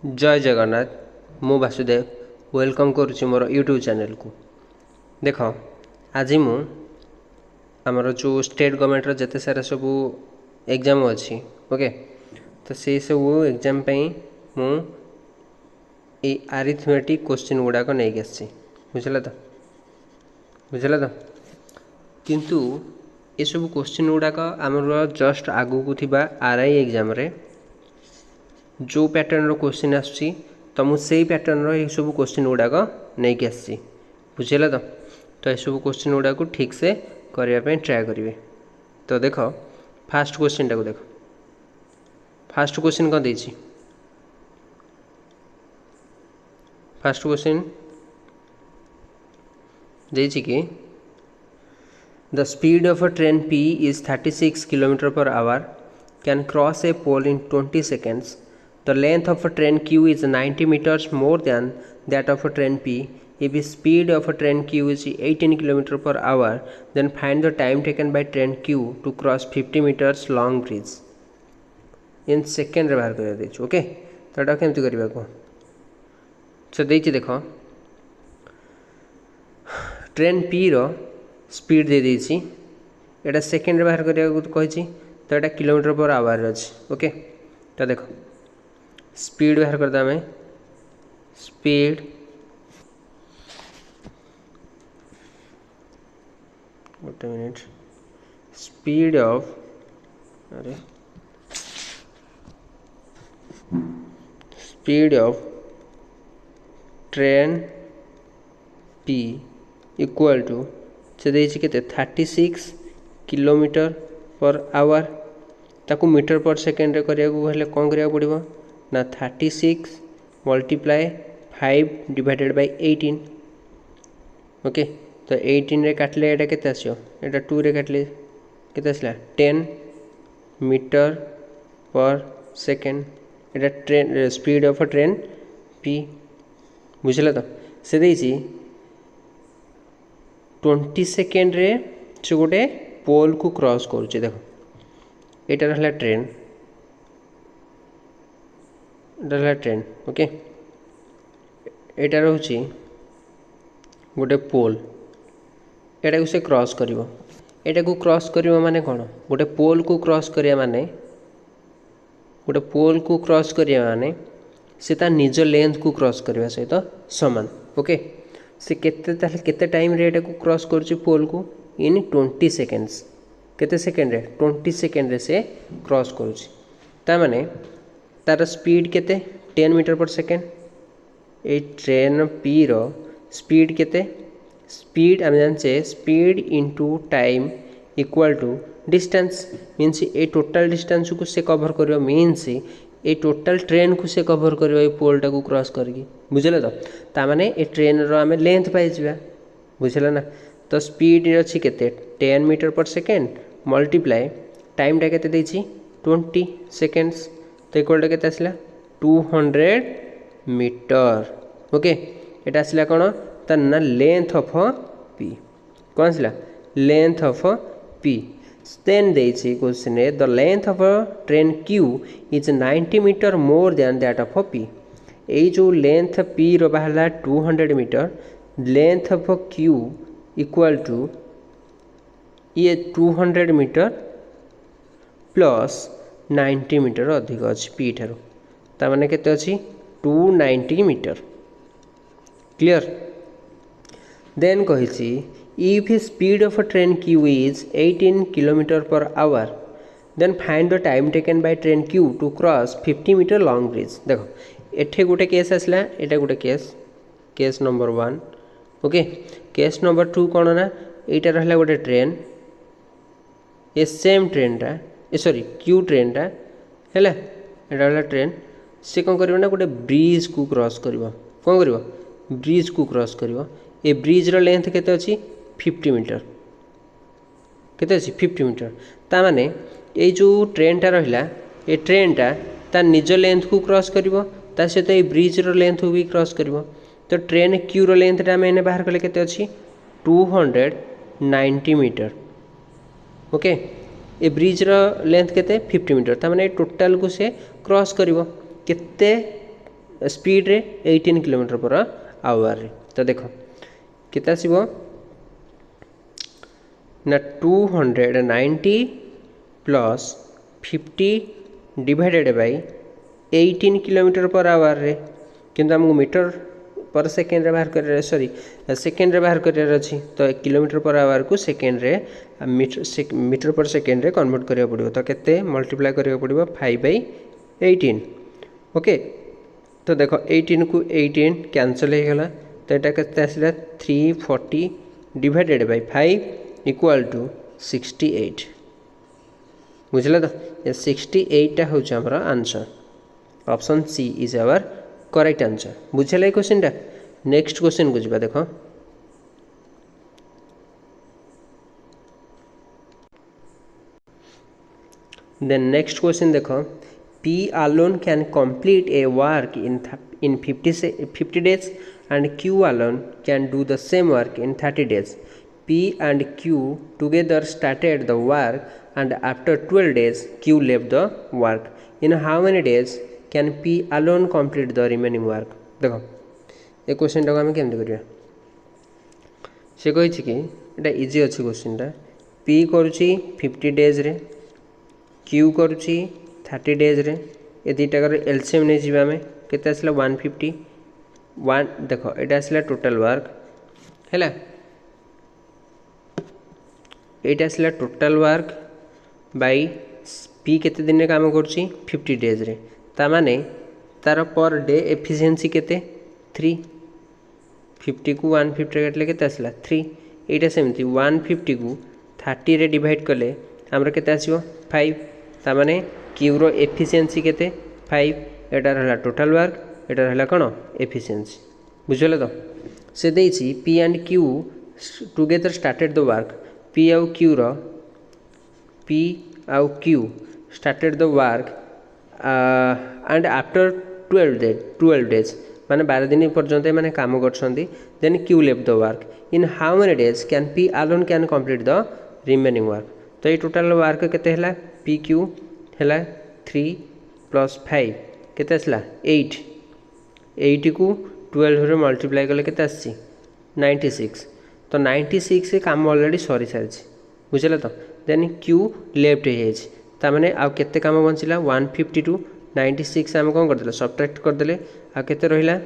जय जगन्नाथ मु वासुदेव वेलकम करुच्ची मोर YouTube channel को। देख आज मु आमर जो स्टेट गवर्नमेंट जिते सारा सब एग्जाम अच्छी ओके तो से सब एग्जाम मु आरिथमेटिक क्वेश्चन गुड़ाक नहीं आसी बुझल तो किंतु ये सब क्वेश्चन गुड़ाक आमर जस्ट आगू को थिबा आरआई एग्जाम रे जो पैटर्न रो क्वेश्चन आसुची तो मुझे पैटर्न रो सब क्वेश्चन गुड़ाक नहीं आसी बुझेगा तो सब क्वेश्चन गुड़ा को ठीक से करने ट्राए करेंगे। तो देख फास्ट क्वेश्चन टाक देख फास्ट क्वेश्चन कौन देछि फास्ट क्वेश्चन देछि कि the speed of a train P is 36 km/h can cross a pole in 20 seconds. The length of a train Q is 90 meters more than that of a train P. If the speed of a train Q is 18 km/h, then find the time taken by train Q to cross 50 meters long bridge. In second बाहर कर देछु okay तो एटा केमति करबा को से देछि देखो train P रो speed दे देछि एटा सेकेंड बाहर करिया को कहिछि तो एटा km/h अछि ओके तो देखो स्पीड बाहर करदा में speed what minute speed of अरे speed of train P equal to से देछि केते 36 km/h ताकू मीटर पर सेकेंड रे करिया को हेले कोन करिया पड़िबो ना 36 मल्टीप्लाई 5 डिवाइडेड बाय 18 ओके तो 18 रे काटले एटा केते आसियो एटा 2 रे काटले केते आसला 10 metre per second Etah train speed of a train P बुझला तो से देछि 20 सेकेंड रे से गोटे पोल को क्रॉस करूचे देखो एटा रहला ट्रेन ट्रेन ओके एटा रहउची गोटे पोल एटा को से क्रॉस करिवो एटा को क्रॉस करिवो माने कोन गोटे पोल को क्रॉस करिया माने गोटे पोल को क्रॉस करिया माने से ता निज लेंथ को क्रॉस करिवा सहित समान ओके से केते ताले केते टाइम रे एटा को क्रॉस करची पोल को इन 20 सेकेंड्स केते सेकेंड रे 20 सेकेंड रे से क्रॉस करूची ता माने तार स्पीड केते 10 metre per second a train P रो स्पीड केते स्पीड आम जाने speed into time equal to distance means a total distance को से कवर कर मीन्स ए टोटल ट्रेन को से कवर कर पोलटा को क्रॉस करके बुझल तो ताने ए ट्रेन रो आम लेंथ पाइबा बुझल ना तो स्पीड अच्छी केते 10 मीटर पर सेकेंड मल्टीप्लाई टाइमटा केते देछि 20 सेकेंड्स तो इक्वल के आसला 200 मीटर ओके एटा आसला कौन तार ना लेंथ ऑफ P कौन आसला लेंथ ऑफ P देन देछि question the length of train Q is 90 metre more than that of P ए जो लेंथ P रो बाहला 200 metre length of Q equal to ये 200 मीटर प्लस 90 मीटर अधिक अच्छी P ठारो ताने केते अच्छी 290 मीटर क्लियर देन कहिछि if speed of a train Q is 18 km/h then find the time taken by train Q to cross 50 metre long bridge देखो एठे गोटे केस आसला एटा गोटे case number 1 okay case number 2 कोन ना एटा रहला गोटे ट्रेन ए सेम ट्रेनटा सॉरी Q ट्रेनटा हैला एटा वाला ट्रेन से कौन करिवो ना गोटे ब्रिज को क्रॉस करिवो कौन करिवो ब्रिज को क्रॉस करिवो ए ब्रिज रो लेंथ केते अछि 50 मीटर केते अछि 50 मीटर ता माने ए जो ट्रेनटा रहिला ए ट्रेनटा ता निज लेंथ को क्रॉस करिवो ता सहित ए ब्रिज रो लेंथ को भी क्रॉस करिवो तो ट्रेन Q रो लेंथटा मैंने बाहर कले केते अछि 290 मीटर ओके ए ब्रिज लेंथ केते 50 मीटर तार माने टोटल को से क्रॉस करिवो केते स्पीड रे 18 किलोमीटर पर आवर रे। तो देख केते आसीबो ना 290 plus 50 divided by 18 kilometre per hour रे किंतु हमको मीटर पर सेकेंड रे बाहर कर सॉरी सेकेंड रे बाहर कर अच्छी तो किलोमीटर पर आवर को सेकेंड रे मीटर पर सेकेंड रे कन्वर्ट करिया पड़िबो तो केते मल्टीप्लाई करिया पड़िबो 5/18 ओके। तो देखो 18 को 18 कैंसल हो गला तो यहाँ के आसला 340 डिवाइडेड बाय 5 इक्वल टू 68 बुझल। तो ये 68 हूँ आमर answer option C is our correct answer बुझल ये क्वेश्चन टा। नेक्स्ट क्वेश्चन को जी देख देन नेक्स्ट क्वेश्चन देख P alone can complete a work in 50 days and Q alone can do the same work in 30 days. P and Q together started the work and after 12 days Q left the work. In how many days can P alone complete the remaining work? देखो ये question टाक आम केमती करिया से कही कि एटा easy अच्छी question टा P करुच्ची 50 डेज रे Q करुच्ची 30 डेज रे ये दुटाकर एलसीएम नहीं जी आम के 150 वन देख ये आसला टोटाल वर्क है ये आसला टोटाल वर्क बाई P केते दिन काम करुच्ची 50 डेज रे तामाने तार पर डे एफिशिएंसी केते 3 50 को 150 काटले केते आसला 3 एटा सेमती 150 को 30 रे डिवाइड कले हमर केते आसीबो 5 तामाने Q रो एफिशिएंसी केते 5 एटा रहला टोटल वर्क एटा रहला कोन एफिशिएंसी बुझले। तो से देछि P and Q together started the work P आउ Q started the work and after 12 days माने 12 दिन पर्यंत माने काम करछंदी then Q left the work in how many days can P alone can complete the remaining work. तो ये total work केते हला PQ हला 3 प्लस 5 केते आसला 8 को 12 रे मल्टीप्लाई कले केते आसी 96 तो 96 से काम ऑलरेडी सरी सारी बुझल। तो देन Q लेफ्ट हो जाए माने आउ केते काम बंचिला 150 टू 96 आम कौन करदे सब्ट्रैक्ट करदे आ केते रहिला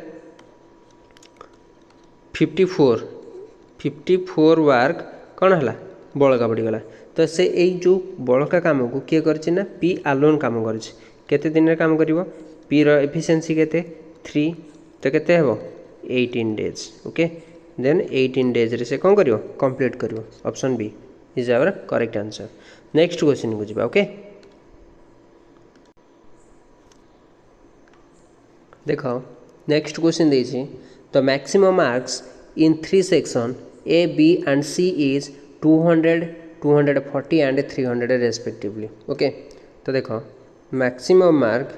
54 वर्क कौन है बड़का पड़गला। तो से यही जो बड़का काम को किए कर P अलोन काम करते दिन काम कर P रो एफिशिएंसी केते 3 तो केते हेबो 18 डेज ओके देन 18 डेज रे से कौन करियो कंप्लीट करियो option B is our correct answer. Next question को जीवा ओके देखो नेक्स्ट क्वेश्चन देछि the maximum marks in 3 section A B and C is 200 240 and 300 respectively okay. तो देखो maximum mark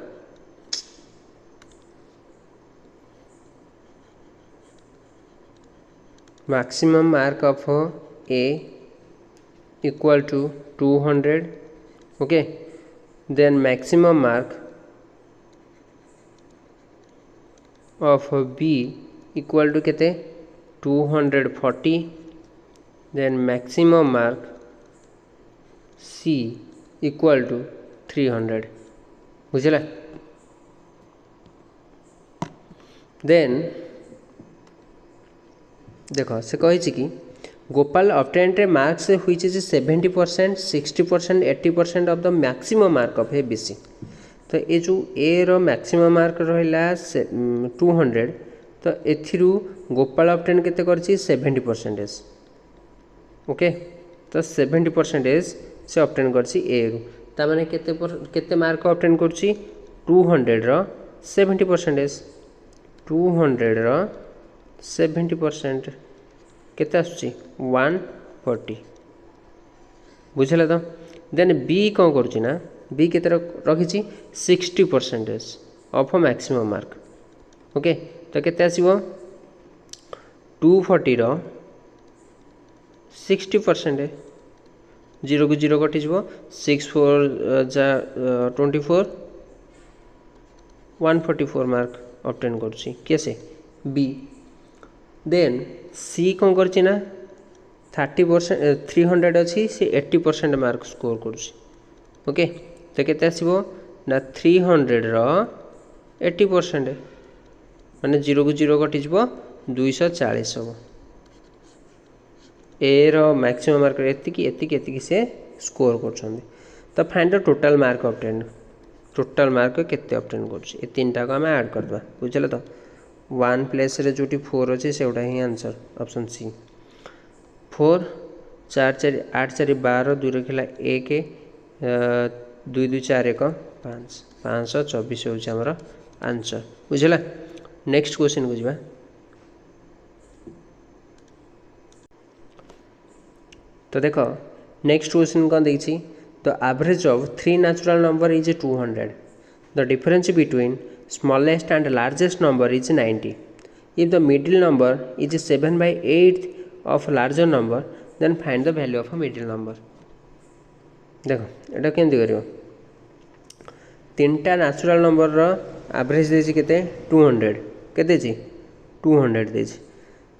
of A equal to 200 okay then maximum mark of B equal to केते 240 then maximum mark C equal to 300 बुझला। Then देखो से कही कि Gopal obtained marks which is 70% 60% 80% of the maximum mark of ABC। तो ये जो A row maximum mark रहा 200 तो एथिरू गोपाल obtain केते करछि 70% ओके। तो 70% से obtain करछि A रू ता माने केते मार्क obtain करछि 200 रो 70% 200 रो 70% केते आसुछि 140 बुझले। तो देन B कौन करुछि ना B केते रखिछि 60% ऑफ मैक्सिमम मार्क ओके। तो केते आसीबो 240 रो 60% 0 को 0 कटि जीवो 6 4 जा 24 144 मार्क ऑब्टेन करुच्ची किए से बी देन सी कौन करछि ना 30% 300 अच्छी सी 80% मार्क स्कोर करुच्ची ओके तो केते आसीबो ना 300 रो 80% माने 0 को 0 कटिज 240 हम ए रो मैक्सिमम मार्क एतिकी से स्कोर कर तो find the total mark obtain total mark केते ऑब्टेन कर तीन टाक आम ऐड करदे बुझे तो 1 प्लेस रे जोटी 4 अच्छे से ही आंसर ऑप्शन सी 4 4 4 8 4 12 2 रखला 1 2 2 4 1 5 524 होची हमर आंसर बुझला नेक्स्ट क्वेश्चन को जीवा तो देखो नेक्स्ट क्वेश्चन कौन देखी the average of 3 natural number is 200 the difference between smallest and largest number is 90 if the middle number is 7/8 of larger number then find the value of middle number देखो एटा केमती करियो तीनटा natural number रो average देछि केते 200 केते छी 200 देछि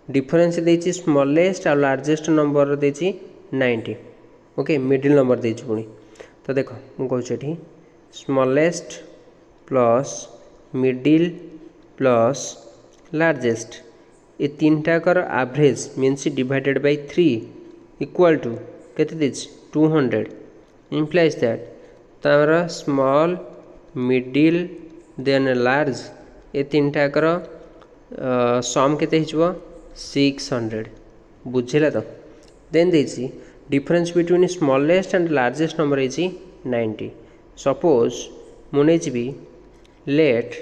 डिफरेंस देछि स्मॉलेस्ट और लार्जेस्ट नंबर देछि 90 ओके मिडिल नंबर देछि पुनी तो देखो मु कहू छी smallest plus middle plus largest ये तीन टाकर average means divided by 3 equal to केते देछि 200 implies that तारा स्मॉल मिडिल देन लार्ज ये तीन टाकर सम केते हिजबो 600 बुझिला तो देन देछि difference between smallest and largest number is 90 suppose मुने जीबी लेट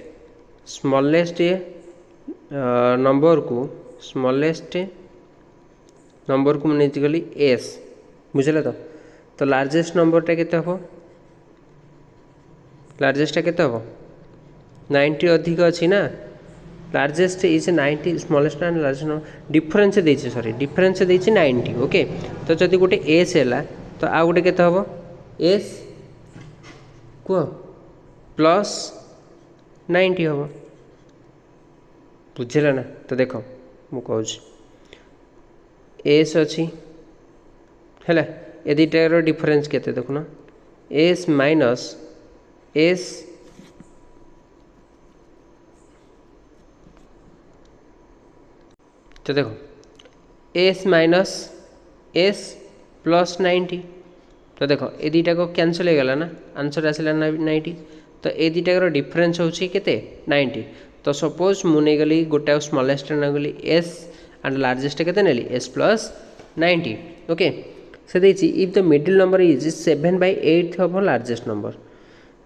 स्मॉलेस्ट नंबर को मुने गली एस बुझिला तो लार्जेस्ट नंबरटा केते हबो लार्जेस्टा केते हबो 90 अधिक अछि ना largest is 90 smallest and largest number difference देछि सॉरी डिफरेंस देछि 90 ओके तो जदि गोटे एस हैला तो आ गोटे केते हबो एस को प्लस 90 हबो बुझिला ना तो देखो मु कहूँ एस अच्छी है ए दुटार डिफरेंस केते देखुना एस माइनस एस तो देखो एस माइनस एस प्लस 90 तो देखो ए दुटा को कैंसल हो गला ना आंसर आसला 90 तो ए दुटार डिफरेंस होची केते 90 तो सपोज मु नहीं गली गोटे स्मॉलेस्ट गली एस एंड लार्जेस्ट केते नेली एस प्लस 90 ओके से देछि if the middle number is 7/8 of largest number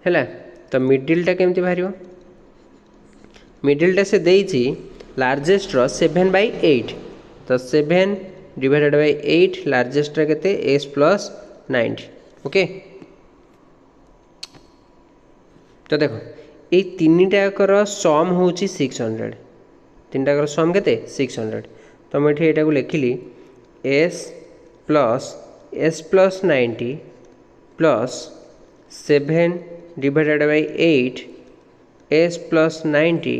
हैला तो मिडिल टा केमती बाहरियो मिडिल टा से देछि लार्जेस्ट रो 7/8 तो 7 डिवाइडेड बाय 8 लार्जेस्ट रा केते एस प्लस 90 ओके तो देखो ये तीन टाकर सम हूँ 600 तीन टाकर सम केते 600 तो मुझे यहाँ को लिखिली S plus 90 plus 7 divided by 8 S plus 90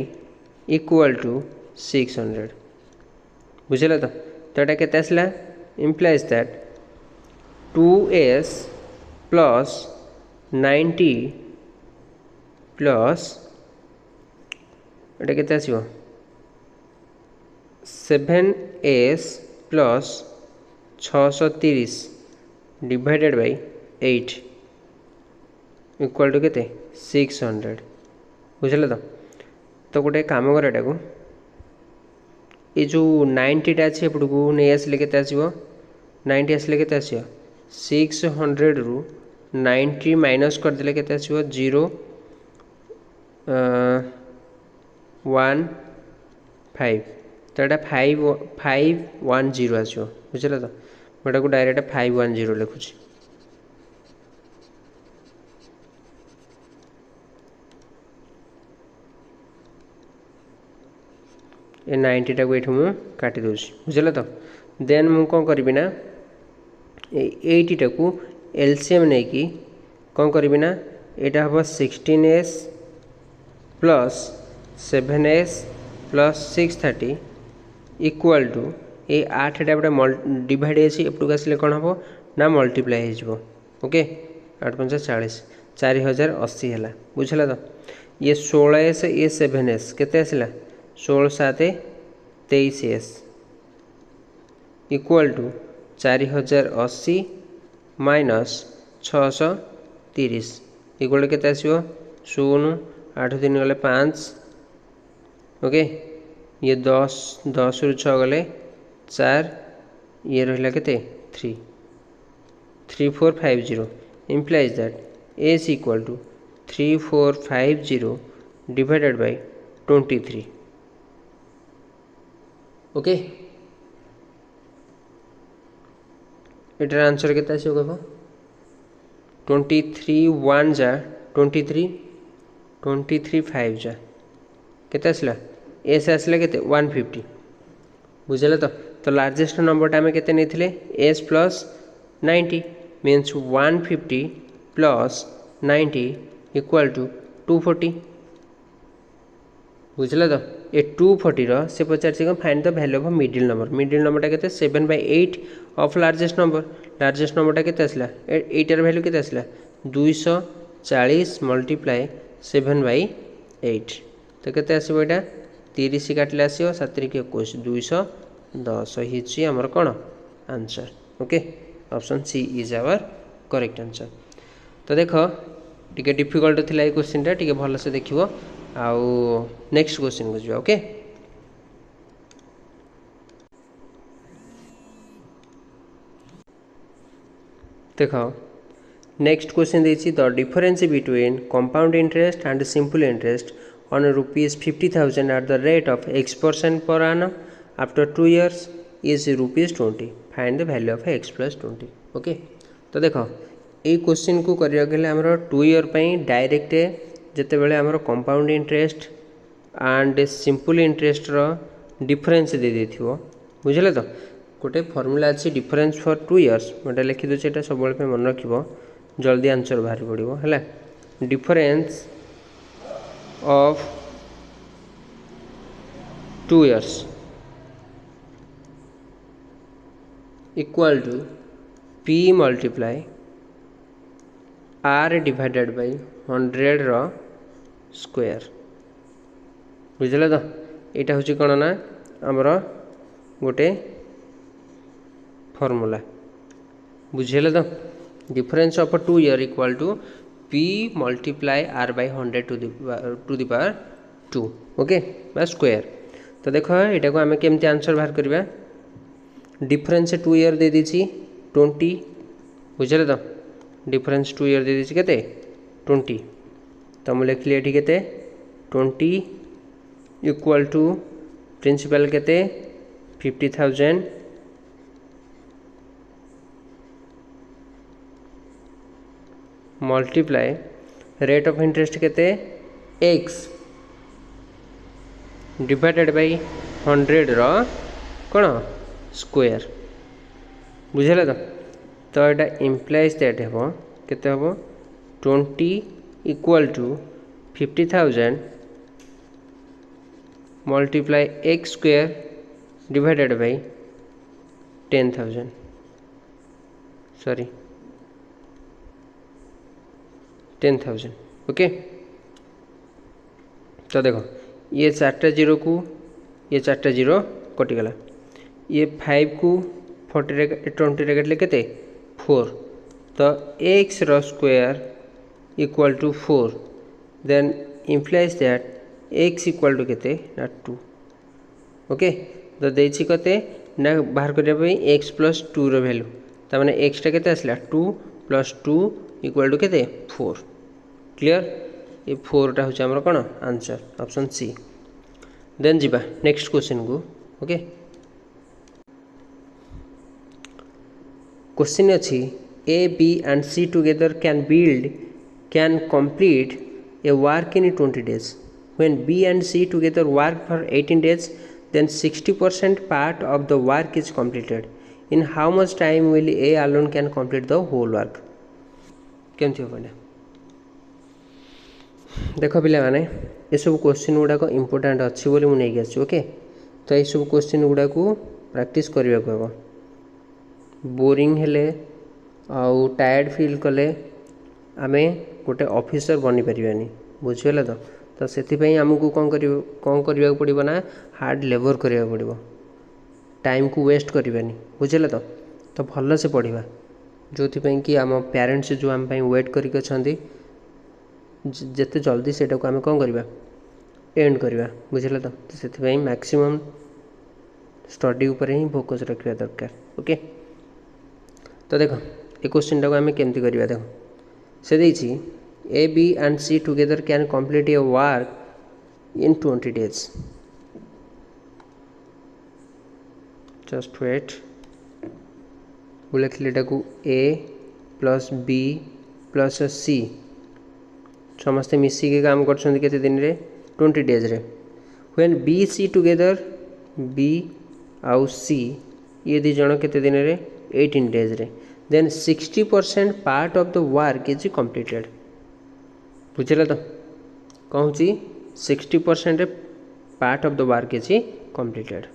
equal to 600 बुझल तो यहाँ केते आसला implies that 2s plus 90 plus एटा केते आसीबो 7s plus 630 divided by 8 equal to केते 600 बुझल तो गोटे काम कर एटा को ये जो 90 टा अच्छे एपटू नहीं आसिले केते आसीबो 90 आसिले केते आसीबो 600 रु 90 माइनस कर देले केते आसीबो 0 1 5 तो ये 510 आसो बुझल तो मुझे को डायरेक्ट 510 लिखुची ये 90 टा को ये मुझे काटी दूसरी बुझल तो देन मु कौन करी ना 80 टा को एलसीएम नहीं कि कौन करी ना यहाँ हम 16s plus 7s plus 630 equal to ये 8टा गोटे डिवाइड होती एपटू आसिले कौन हम ना मल्टीप्लाई हो ओके 8 5 40 4080 है बुझला तो ये 16s ये 7s केते आसला 16 7 23s equal to 4080 minus 630 equal के आसो 0 8 दिन गले 5 ओके ये 10 10 रु 6 गले 4 ये रहा के 3 3450 implies that a is equal to 3450 divided by 23 okay इटार answer के 23 1 जा 23 23 5 जा केते आसला एस आसला केते 150 बुझला तो लार्जेस्ट नंबर आम केते नेथिले S plus 90 means 150 plus 90 equal to 240 बुझला तो ये 240 से पचार find the value of middle नंबरटा केते 7/8 ऑफ लार्जेस्ट नंबरटा केते आसला एटार वैल्यू केते आसला 240 मल्टीप्लाई 7/8 तो केते आसीबो एटा 30 काटले आसीबो 7 3 21 210 हिची हमर कोन answer okay option C is our correct answer तो देख टिके डिफिकल्ट थिला ए क्वेश्चन टा टिके भल से देखिवो आउ नेक्स्ट क्वेश्चन को जिवा ओके देखो नेक्स्ट क्वेश्चन देछि the difference between compound interest and simple interest on ₹50,000 at the rate of X% per annum after 2 years is ₹20. Find the value of X plus 20. Okay तो देख ये question को करिया गले हमर 2 ईयर पई डायरेक्ट जते बेले हमर compound interest and simple interest रो डिफरेंस दे देथिवो बुझले तो गोटे फार्मूला अछि डिफरेंस फॉर 2 इयर्स मोटा लिखि दो एटा सब बेले पे मन रखिबो जल्दी आंसर बाहर पड़िबो हला difference of 2 years equal to P multiply R divided by 100 रो स्क्वायर बुझल तो यहाँ हूँ कौन ना आमर गोटे फॉर्मूला बुझेल तो difference of 2 year equal to P multiply R by 100 to the power 2 okay बा स्क्वायर तो देखो यहाँ को आम केमती आंसर बाहर करवा डिफरेंस 2 ईयर दे दीची 20 बुझे तो डिफरेंस 2 ईयर दे दीची केते 20 तो मुझे लिखली ये केते 20 इक्वल टू प्रिंसिपल केते 50,000 मल्टीप्लाई रेट ऑफ इंटरेस्ट केते x डिवाइडेड बाय 100 रो कौन स्क्वायर बुझेला तो यहाँ इम्प्लाइज दैट हेबो केते हेबो 20 equal to 50,000 multiply x square divided by 10,000 sorry 10,000 okay तो देखो ये 4टा जीरो को ये 4टा जीरो कटिगला ये 5 को 40 20 रे कटले केते 4 तो x रो square equal to 4 then implies that x equal to केते ना 2 ओके तो देछि कते ना बाहर करिया पई x प्लस 2 रो वैल्यू त माने x टा केते आसला 2 प्लस 2 इक्वल टू केते 4 क्लियर ये 4 टा होचे हमर कोन आंसर ऑप्शन सी देन जीबा नेक्स्ट क्वेश्चन को ओके क्वेश्चन अछि A B and C together can complete a work in 20 days when B and C together work for 18 days then 60% part of the work is completed in how much time will A alone can complete the whole work केमती हो देखो पिला माने ये सब question गुड़ाक important अच्छी बोली मुझे नहीं आसी ओके। तो ये सब क्वेश्चन गुड़ा को प्रैक्टिस करने को हम बोरिंग हेले आउ टायर्ड फील कले आमे गोटे ऑफिसर बनी परिवानी बुझीगला। तो से आमको कौन करने पड़ो ना हार्ड लेबर करने पड़ो टाइम को वेस्ट करवानी बुझीगला। तो भल से पढ़ा जो कि आम पेरेंट्स जो आम वेट करके जिते जल्दी से आम कौन करवा एंड करवा बुझीगला। तो से मैक्सिमम स्टडी उपर ही फोकस रखा दरकार ओके। तो देख ये क्वेश्चन टाक आम केमती करवा देख से देछि A B and C together can complete a work in 20 days। Just wait लिखिले A plus B plus C समस्ते मिसिक काम कर दिन रे 20 days रे। When B C together B आउ सी ये दी जन केते दिन रे 18 days रे। Then 60% part of the work is completed बुझेगा। तो कहूँ 60% part of the work is completed.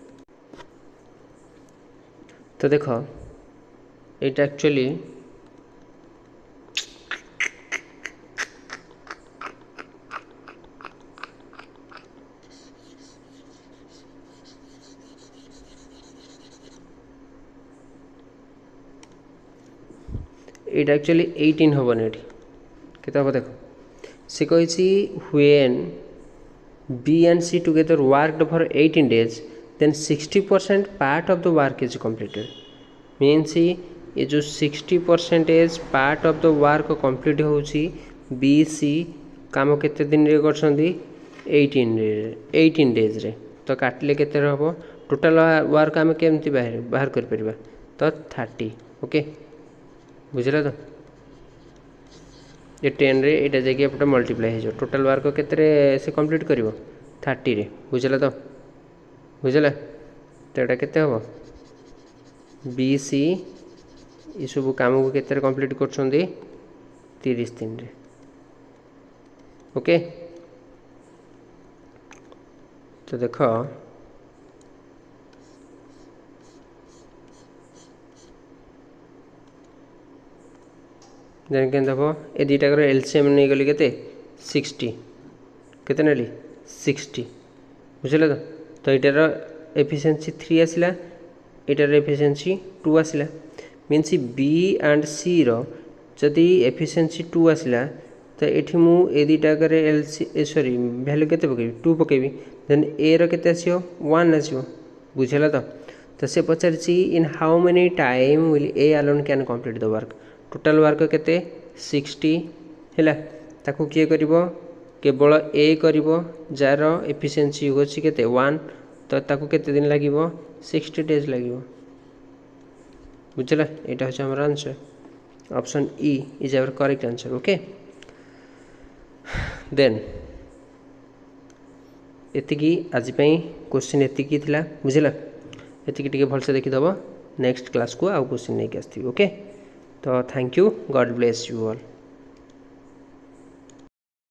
तो देख ये एक्चुअली ये एक्चुअली 18 हम ये केते हम देख से कही when B and C together worked for 18 days then 60% part of the work is completed means ये जो 60% part of the work complete होची बी सी काम केते दिन रे करछंदी 18 days रे। तो काटले केते हम टोटल वर्क आम केमती बाहर कर परिबा तो 30 ओके बुझला। तो ये 10 रे एटा जाके एपटे मल्टीप्लाई हो टोटल वर्क केते से कंप्लीट करिवो 30 रे बुझला। तो बुझला तो एटा केते हो बी सी ये सब काम को केते कंप्लीट करछंदी 30 दिन रे ओके। तो देख देन के देखो ए दुईटाकर एलसीएम नहीं गली केते 60 केते नेली 60 बुझले। तो एटार एफिशिएंसी 3 आसिला एटार एफिशिएंसी 2 आसिला मीन्स बी एंड सी रो जदि एफिशिएंसी 2 आसिला तो एठी मु ए दुईटाकर एलसी सॉरी वैल्यू केते पकेबी 2 पकेबी देन ए रो केते आसियो 1 आसियो बुझला। तो से पचारछि in how many time will A alone can complete the work total work केते 60 हैला ताकू किए करिवो केवल ए करिवो जार एफिशिएंसी होछि केते 1 तो ताकू केते दिन लागिवो 60 days लागिवो बुझला। एटा होछि हमर आंसर option E is our correct answer okay. Then एतिकी आज पई क्वेश्चन एतिकी थिला बुझला एतिकी टिके भल से देखि दबो नेक्स्ट क्लास को आउ क्वेश्चन नै के आस्ती ओके। तो thank you God bless you all.